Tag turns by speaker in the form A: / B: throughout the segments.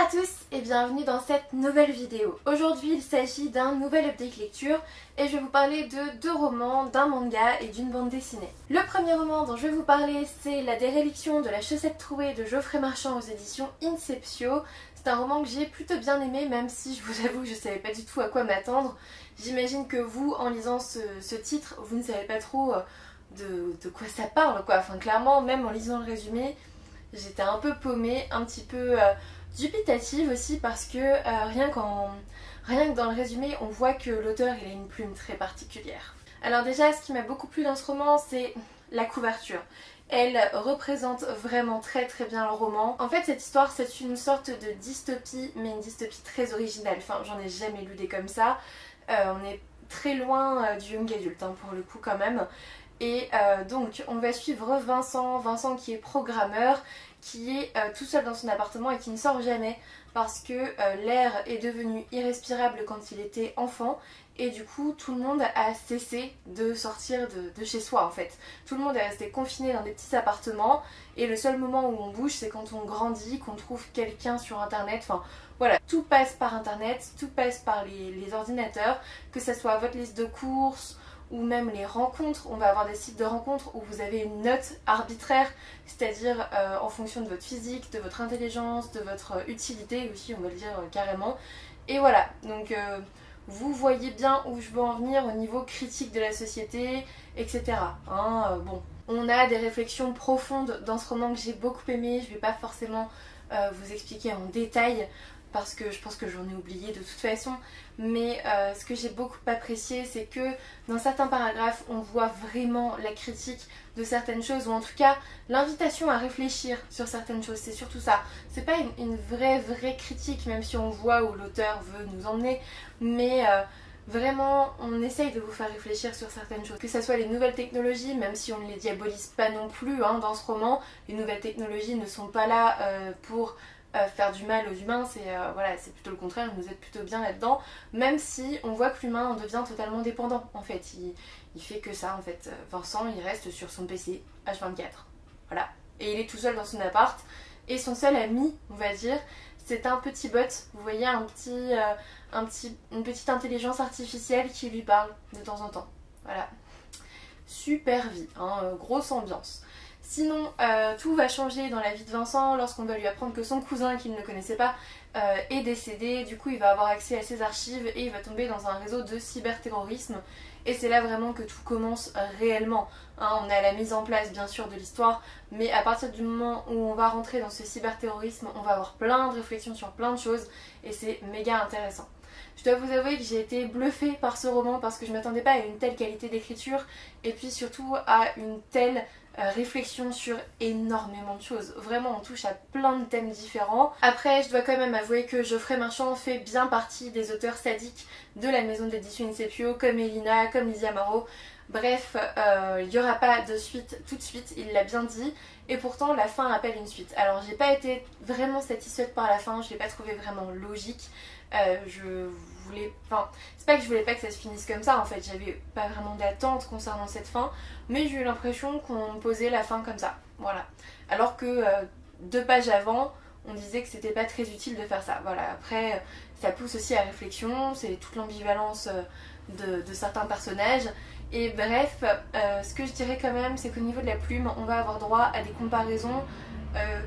A: à tous et bienvenue dans cette nouvelle vidéo. Aujourd'hui il s'agit d'un nouvel update lecture et je vais vous parler de deux romans, d'un manga et d'une bande dessinée. Le premier roman dont je vais vous parler c'est La déréliction de la chaussette trouée de Geoffrey Marchand aux éditions Inceptio. C'est un roman que j'ai plutôt bien aimé, même si je vous avoue que je ne savais pas du tout à quoi m'attendre. J'imagine que vous, en lisant ce titre, vous ne savez pas trop de quoi ça parle quoi. Enfin clairement, même en lisant le résumé, j'étais un peu paumée, un petit peu dubitative aussi parce que rien que dans le résumé on voit que l'auteur il a une plume très particulière. Alors déjà ce qui m'a beaucoup plu dans ce roman c'est la couverture. Elle représente vraiment très bien le roman. En fait cette histoire c'est une sorte de dystopie, mais une dystopie très originale. Enfin j'en ai jamais lu des comme ça. On est très loin du young adulte hein, pour le coup quand même. Et donc on va suivre Vincent qui est programmeur, qui est tout seul dans son appartement et qui ne sort jamais parce que l'air est devenu irrespirable quand il était enfant et du coup tout le monde a cessé de sortir de chez soi en fait. Tout le monde est resté confiné dans des petits appartements et le seul moment où on bouge c'est quand on grandit, qu'on trouve quelqu'un sur internet, enfin voilà, tout passe par internet, tout passe par les ordinateurs, que ça soit votre liste de courses ou même les rencontres. On va avoir des sites de rencontres où vous avez une note arbitraire, c'est-à-dire en fonction de votre physique, de votre intelligence, de votre utilité aussi, on va le dire carrément. Et voilà, donc vous voyez bien où je veux en venir au niveau critique de la société, etc. Hein, bon, on a des réflexions profondes dans ce roman que j'ai beaucoup aimé, je vais pas forcément vous expliquer en détail, parce que je pense que j'en ai oublié de toute façon, mais ce que j'ai beaucoup apprécié c'est que dans certains paragraphes on voit vraiment la critique de certaines choses, ou en tout cas l'invitation à réfléchir sur certaines choses, c'est surtout ça. C'est pas une vraie critique, même si on voit où l'auteur veut nous emmener, mais vraiment on essaye de vous faire réfléchir sur certaines choses. Que ce soit les nouvelles technologies, même si on ne les diabolise pas non plus hein, dans ce roman, les nouvelles technologies ne sont pas là pour faire du mal aux humains, c'est voilà, c'est plutôt le contraire, vous êtes plutôt bien là-dedans, même si on voit que l'humain en devient totalement dépendant en fait, il fait que ça en fait. Vincent il reste sur son PC H24, voilà, et il est tout seul dans son appart, et son seul ami on va dire, c'est un petit bot, vous voyez une petite intelligence artificielle qui lui parle de temps en temps, voilà. Super vie, hein, grosse ambiance. Sinon, tout va changer dans la vie de Vincent lorsqu'on va lui apprendre que son cousin, qu'il ne connaissait pas, est décédé. Du coup, il va avoir accès à ses archives et il va tomber dans un réseau de cyberterrorisme. Et c'est là vraiment que tout commence réellement. Hein, on a la mise en place, bien sûr, de l'histoire, mais à partir du moment où on va rentrer dans ce cyberterrorisme, on va avoir plein de réflexions sur plein de choses et c'est méga intéressant. Je dois vous avouer que j'ai été bluffée par ce roman parce que je ne m'attendais pas à une telle qualité d'écriture et puis surtout à une telle réflexion sur énormément de choses. Vraiment on touche à plein de thèmes différents. Après je dois quand même avouer que Geoffrey Marchand fait bien partie des auteurs sadiques de la maison d'édition Inceptio, comme Elina, comme Lizzie Amaro. Bref, il n'y aura pas de suite tout de suite, il l'a bien dit, et pourtant la fin appelle une suite. Alors j'ai pas été vraiment satisfaite par la fin, je l'ai pas trouvé vraiment logique. C'est pas que je voulais pas que ça se finisse comme ça en fait, j'avais pas vraiment d'attente concernant cette fin, mais j'ai eu l'impression qu'on posait la fin comme ça, voilà. Alors que 2 pages avant, on disait que c'était pas très utile de faire ça, voilà. Après, ça pousse aussi à réflexion, c'est toute l'ambivalence de certains personnages. Et bref, ce que je dirais quand même, c'est qu'au niveau de la plume, on va avoir droit à des comparaisons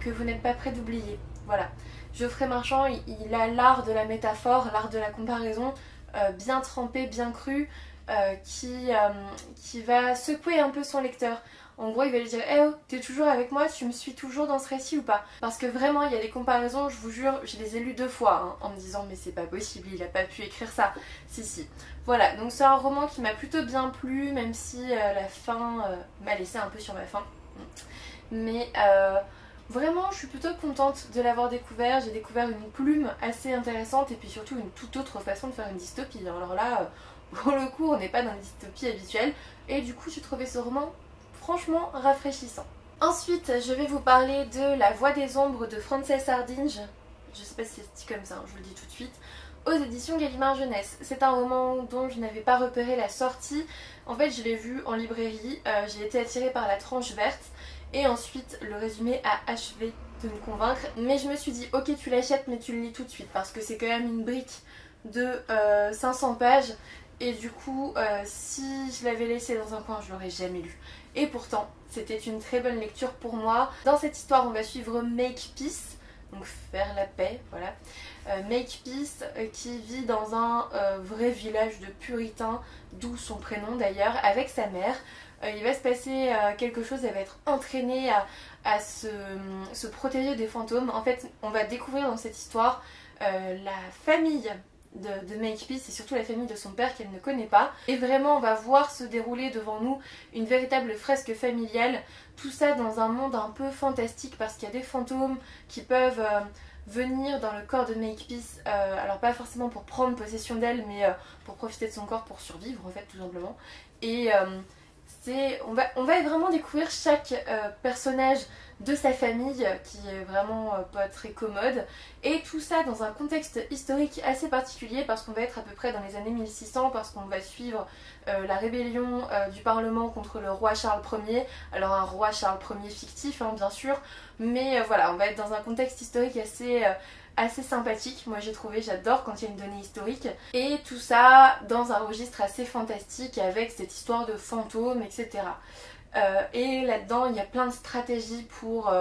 A: que vous n'êtes pas prêt d'oublier. Voilà. Geoffrey Marchand, il a l'art de la métaphore, l'art de la comparaison, bien trempé, bien cru, qui va secouer un peu son lecteur. En gros, il va lui dire "Eh oh, t'es toujours avec moi, tu me suis toujours dans ce récit ou pas?" Parce que vraiment, il y a des comparaisons, je vous jure, je les ai lues 2 fois hein, en me disant "Mais c'est pas possible, il a pas pu écrire ça." Si. Voilà, donc c'est un roman qui m'a plutôt bien plu, même si la fin m'a laissé un peu sur ma faim. Mais vraiment, je suis plutôt contente de l'avoir découvert. J'ai découvert une plume assez intéressante et puis surtout une toute autre façon de faire une dystopie. Alors là, pour le coup, on n'est pas dans les dystopies habituelles. Et du coup, j'ai trouvé ce roman franchement rafraîchissant. Ensuite, je vais vous parler de La Voix des Ombres de Frances Hardinge. Je sais pas si c'est dit comme ça, hein, je vous le dis tout de suite. Aux éditions Gallimard Jeunesse. C'est un roman dont je n'avais pas repéré la sortie. En fait, je l'ai vu en librairie. J'ai été attirée par la tranche verte. Et ensuite, le résumé a achevé de me convaincre, mais je me suis dit ok tu l'achètes mais tu le lis tout de suite parce que c'est quand même une brique de 500 pages et du coup si je l'avais laissé dans un coin je l'aurais jamais lu. Et pourtant c'était une très bonne lecture pour moi. Dans cette histoire on va suivre Make Peace, donc faire la paix, voilà. Make Peace qui vit dans un vrai village de puritains, d'où son prénom d'ailleurs, avec sa mère. Il va se passer quelque chose, elle va être entraînée à se protéger des fantômes. En fait, on va découvrir dans cette histoire la famille de Make Peace et surtout la famille de son père qu'elle ne connaît pas. Et vraiment, on va voir se dérouler devant nous une véritable fresque familiale. Tout ça dans un monde un peu fantastique parce qu'il y a des fantômes qui peuvent venir dans le corps de Make Peace, alors pas forcément pour prendre possession d'elle, mais pour profiter de son corps pour survivre en fait tout simplement. Et on va vraiment découvrir chaque personnage de sa famille qui est vraiment pas très commode et tout ça dans un contexte historique assez particulier parce qu'on va être à peu près dans les années 1600 parce qu'on va suivre la rébellion du Parlement contre le roi Charles Ier. Alors un roi Charles Ier fictif hein, bien sûr, mais voilà, on va être dans un contexte historique assez sympathique, moi j'ai trouvé, j'adore quand il y a une donnée historique, et tout ça dans un registre assez fantastique avec cette histoire de fantômes, etc. Et là-dedans il y a plein de stratégies pour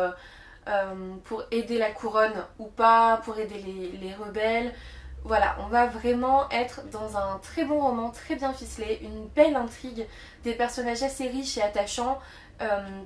A: aider la couronne ou pas, pour aider les rebelles. Voilà, on va vraiment être dans un très bon roman, très bien ficelé, une belle intrigue, des personnages assez riches et attachants.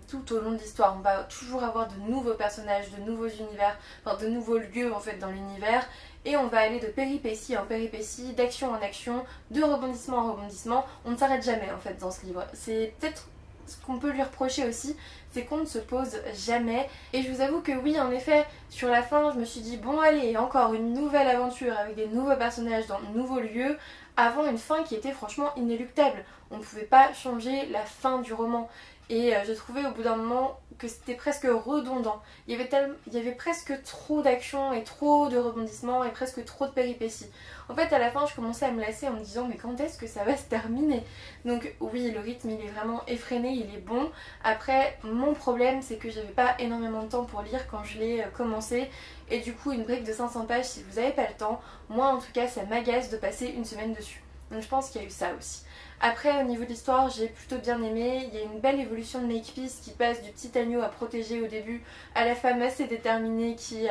A: Tout au long de l'histoire, on va toujours avoir de nouveaux personnages, de nouveaux univers, enfin de nouveaux lieux en fait dans l'univers, et on va aller de péripétie en péripétie, d'action en action, de rebondissement en rebondissement. On ne s'arrête jamais en fait dans ce livre. C'est peut-être ce qu'on peut lui reprocher aussi, c'est qu'on ne se pose jamais. Et je vous avoue que oui, en effet, sur la fin, je me suis dit bon allez, encore une nouvelle aventure avec des nouveaux personnages dans de nouveaux lieux, avant une fin qui était franchement inéluctable. On ne pouvait pas changer la fin du roman. Et j'ai trouvé au bout d'un moment que c'était presque redondant. Il y avait presque trop d'action et trop de rebondissements et presque trop de péripéties. En fait à la fin je commençais à me lasser en me disant mais quand est-ce que ça va se terminer? Donc oui, le rythme il est vraiment effréné, il est bon. Après mon problème c'est que j'avais pas énormément de temps pour lire quand je l'ai commencé. Et du coup une brique de 500 pages si vous n'avez pas le temps, moi en tout cas ça m'agace de passer une semaine dessus. Donc je pense qu'il y a eu ça aussi. Après au niveau de l'histoire j'ai plutôt bien aimé, il y a une belle évolution de Make Peace qui passe du petit agneau à protéger au début à la femme assez déterminée qui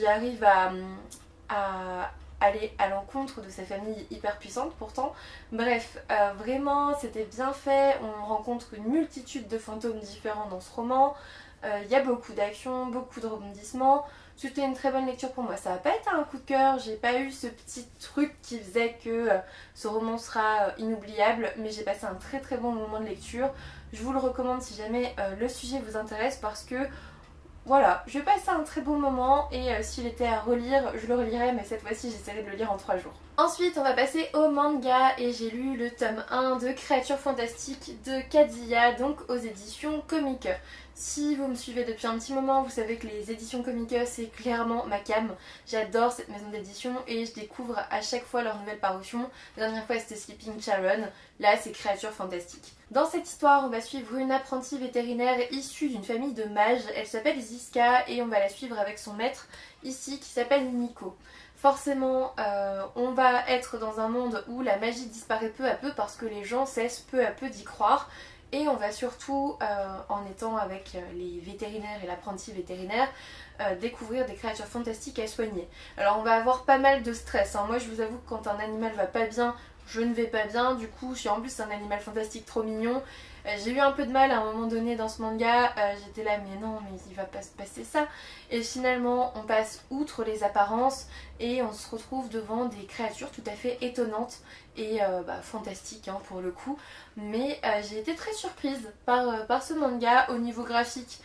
A: arrive à aller à l'encontre de sa famille hyper puissante pourtant. Bref, vraiment c'était bien fait, on rencontre une multitude de fantômes différents dans ce roman, il y a beaucoup d'action, beaucoup de rebondissements. C'était une très bonne lecture pour moi. Ça n'a pas été un coup de cœur, j'ai pas eu ce petit truc qui faisait que ce roman sera inoubliable, mais j'ai passé un très très bon moment de lecture. Je vous le recommande si jamais le sujet vous intéresse parce que voilà, j'ai passé un très bon moment et s'il était à relire, je le relirais, mais cette fois-ci j'essaierai de le lire en 3 jours. Ensuite on va passer au manga et j'ai lu le tome 1 de Créatures Fantastiques de Kazuya, donc aux éditions Comic. Si vous me suivez depuis un petit moment, vous savez que les éditions Comic c'est clairement ma came. J'adore cette maison d'édition et je découvre à chaque fois leurs nouvelles parutions. La dernière fois c'était Sleeping Sharon, là c'est Créatures Fantastiques. Dans cette histoire, on va suivre une apprentie vétérinaire issue d'une famille de mages. Elle s'appelle Ziska et on va la suivre avec son maître ici qui s'appelle Nico. Forcément, on va être dans un monde où la magie disparaît peu à peu parce que les gens cessent peu à peu d'y croire. Et on va surtout, en étant avec les vétérinaires et l'apprenti vétérinaire, découvrir des créatures fantastiques à soigner. Alors on va avoir pas mal de stress, hein. Moi je vous avoue que quand un animal va pas bien, je ne vais pas bien. Du coup, si en plus c'est un animal fantastique trop mignon, j'ai eu un peu de mal à un moment donné dans ce manga. J'étais là mais non, mais il va pas se passer ça. Et finalement on passe outre les apparences et on se retrouve devant des créatures tout à fait étonnantes et fantastiques hein, pour le coup. Mais j'ai été très surprise par ce manga. Au niveau graphique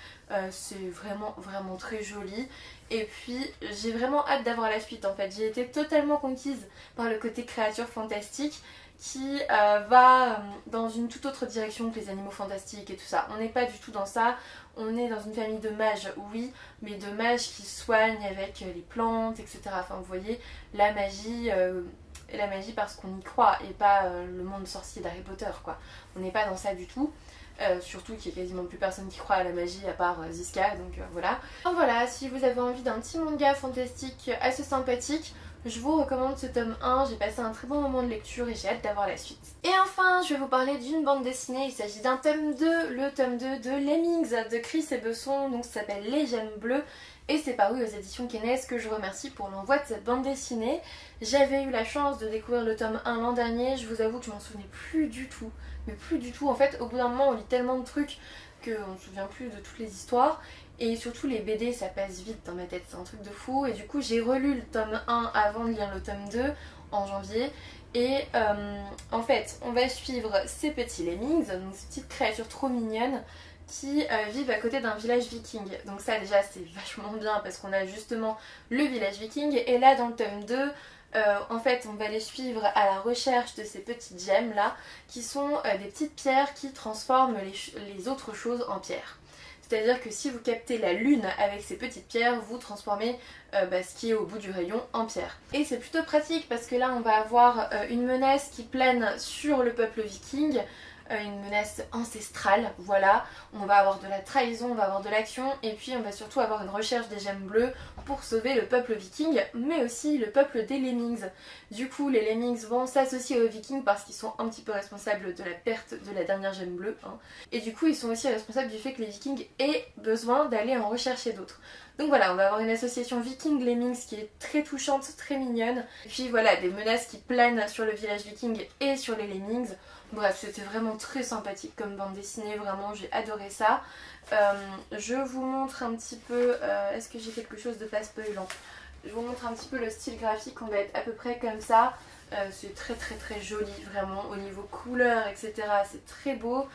A: c'est vraiment très joli. Et puis j'ai vraiment hâte d'avoir la suite en fait. J'ai été totalement conquise par le côté créature fantastique qui va dans une toute autre direction que les animaux fantastiques et tout ça. On n'est pas du tout dans ça, on est dans une famille de mages, oui, mais de mages qui soignent avec les plantes, etc. Enfin vous voyez, la magie et la magie parce qu'on y croit et pas le monde sorcier d'Harry Potter quoi. On n'est pas dans ça du tout. Surtout qu'il y a quasiment plus personne qui croit à la magie à part Ziska, donc voilà. Donc voilà, si vous avez envie d'un petit manga fantastique assez sympathique, je vous recommande ce tome 1, j'ai passé un très bon moment de lecture et j'ai hâte d'avoir la suite. Et enfin, je vais vous parler d'une bande dessinée, il s'agit d'un tome 2, le tome 2 de Lemmings de Chris et Besson, donc ça s'appelle Les Gemmes Bleues. Et c'est paru aux éditions Kenes, que je remercie pour l'envoi de cette bande dessinée. J'avais eu la chance de découvrir le tome 1 l'an dernier, je vous avoue que je m'en souvenais plus du tout. Mais plus du tout, en fait au bout d'un moment on lit tellement de trucs qu'on ne se souvient plus de toutes les histoires. Et surtout les BD ça passe vite dans ma tête, c'est un truc de fou. Et du coup j'ai relu le tome 1 avant de lire le tome 2 en janvier. Et en fait on va suivre ces petits lemmings, donc ces petites créatures trop mignonnes qui vivent à côté d'un village viking. Donc ça déjà c'est vachement bien parce qu'on a justement le village viking. Et là dans le tome 2, en fait on va les suivre à la recherche de ces petites gemmes là qui sont des petites pierres qui transforment les autres choses en pierres. C'est-à-dire que si vous captez la lune avec ces petites pierres, vous transformez ce qui est au bout du rayon en pierre. Et c'est plutôt pratique parce que là on va avoir une menace qui plane sur le peuple viking, une menace ancestrale, voilà. On va avoir de la trahison, on va avoir de l'action et puis on va surtout avoir une recherche des gemmes bleues pour sauver le peuple viking mais aussi le peuple des lemmings. Du coup les lemmings vont s'associer aux vikings parce qu'ils sont un petit peu responsables de la perte de la dernière gemme bleue hein. Et du coup ils sont aussi responsables du fait que les vikings aient besoin d'aller en rechercher d'autres. Donc voilà, on va avoir une association viking-lemmings qui est très touchante, très mignonne. Et puis voilà, des menaces qui planent sur le village viking et sur les lemmings. Bref, c'était vraiment très sympathique comme bande dessinée, vraiment j'ai adoré ça. Je vous montre un petit peu, est-ce que j'ai quelque chose de pas spoilant? Je vous montre un petit peu le style graphique, on va être à peu près comme ça. C'est très très très joli vraiment au niveau couleur etc, c'est très beau.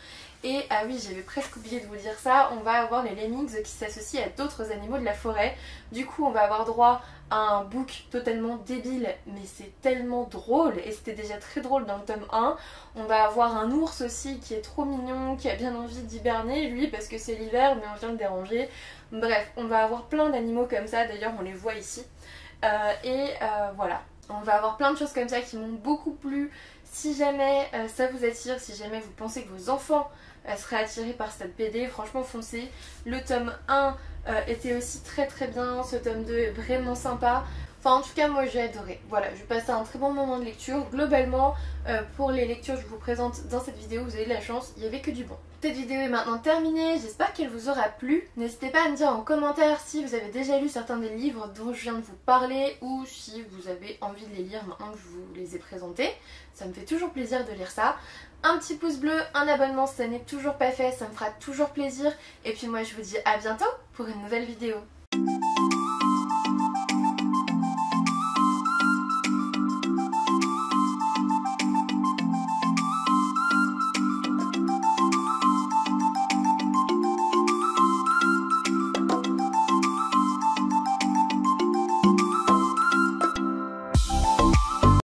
A: Et ah oui, j'avais presque oublié de vous dire ça, on va avoir les lemmings qui s'associent à d'autres animaux de la forêt. Du coup on va avoir droit à un book totalement débile mais c'est tellement drôle et c'était déjà très drôle dans le tome 1. On va avoir un ours aussi qui est trop mignon, qui a bien envie d'hiberner lui parce que c'est l'hiver mais on vient le déranger. Bref, on va avoir plein d'animaux comme ça, d'ailleurs on les voit ici. Voilà. On va avoir plein de choses comme ça qui m'ont beaucoup plu. Si jamais ça vous attire, si jamais vous pensez que vos enfants seraient attirés par cette BD, franchement foncez. Le tome 1 était aussi très très bien, ce tome 2 est vraiment sympa. Enfin en tout cas moi j'ai adoré. Voilà, je passais un très bon moment de lecture. Globalement pour les lectures que je vous présente dans cette vidéo, vous avez de la chance, il n'y avait que du bon. Cette vidéo est maintenant terminée, j'espère qu'elle vous aura plu. N'hésitez pas à me dire en commentaire si vous avez déjà lu certains des livres dont je viens de vous parler ou si vous avez envie de les lire maintenant que je vous les ai présentés. Ça me fait toujours plaisir de lire ça. Un petit pouce bleu, un abonnement si ça n'est toujours pas fait, ça me fera toujours plaisir. Et puis moi je vous dis à bientôt pour une nouvelle vidéo.